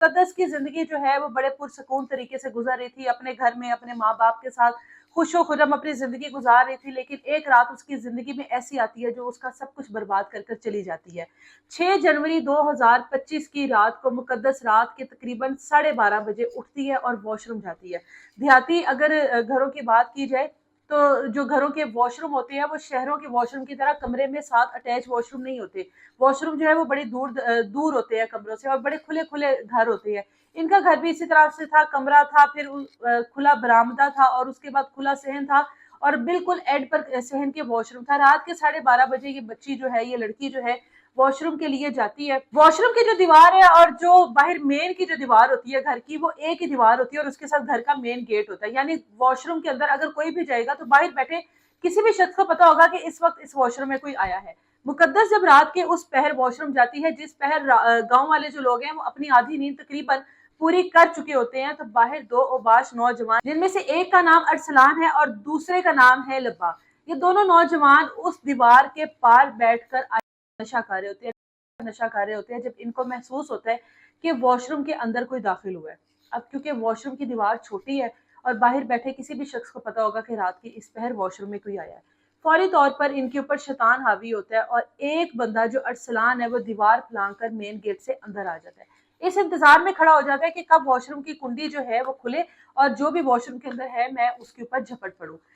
मुकद्दस की जिंदगी जो है वो बड़े पुरसकून तरीके से गुजर रही थी, अपने घर में अपने माँ बाप के साथ खुशो खुरम अपनी जिंदगी गुजार रही थी। लेकिन एक रात उसकी जिंदगी में ऐसी आती है जो उसका सब कुछ बर्बाद कर कर चली जाती है। 6 जनवरी 2025 की रात को मुकद्दस रात के तकरीबन 12:30 बजे उठती है और वॉशरूम जाती है। देहाती अगर घरों की बात की जाए तो जो घरों के वॉशरूम होते हैं वो शहरों के वॉशरूम की तरह कमरे में साथ अटैच वॉशरूम नहीं होते। वॉशरूम जो है वो बड़ी दूर दूर होते हैं कमरों से, और बड़े खुले खुले घर होते हैं। इनका घर भी इसी तरह से था, कमरा था, फिर खुला बरामदा था, और उसके बाद खुला सहन था, और बिल्कुल एंड पर सहन के वॉशरूम था। रात के 12:30 बजे ये बच्ची जो है, ये लड़की जो है, वॉशरूम के लिए जाती है। वॉशरूम की जो दीवार है और जो बाहर मेन की जो दीवार होती है घर की, वो एक ही दीवार होती है, और उसके साथ घर का मेन गेट होता है। यानी वॉशरूम के अंदर अगर कोई भी जाएगा तो बाहर बैठे किसी भी शख्स को पता होगा कि इस वक्त इस वॉशरूम में कोई आया है। मुकद्दस जब रात के उस पहर वॉशरूम जाती है, जिस पहर गांव वाले जो लोग हैं वो अपनी आधी नींद तकरीबन पूरी कर चुके होते हैं, तो बाहर दो ओबाश नौजवान, जिनमें से एक का नाम अरसलान है और दूसरे का नाम है लब्बा, ये दोनों नौजवान उस दीवार के पार बैठकर नशा कर रहे होते हैं। नशा कर रहे होते हैं जब इनको महसूस होता है कि वॉशरूम के अंदर कोई दाखिल हुआ है। अब क्योंकि वॉशरूम की दीवार छोटी है और बाहर बैठे किसी भी शख्स को पता होगा कि रात की इस पहर वॉशरूम में कोई आया है। फौरी तौर पर इनके ऊपर शैतान हावी होता है और एक बंदा जो अरसलान है वो दीवार फलांग कर मेन गेट से अंदर आ जाता है। इस इंतजार में खड़ा हो जाता है कि कब वॉशरूम की कुंडी जो है वो खुले और जो भी वॉशरूम के अंदर है मैं उसके ऊपर झपट पड़ूं।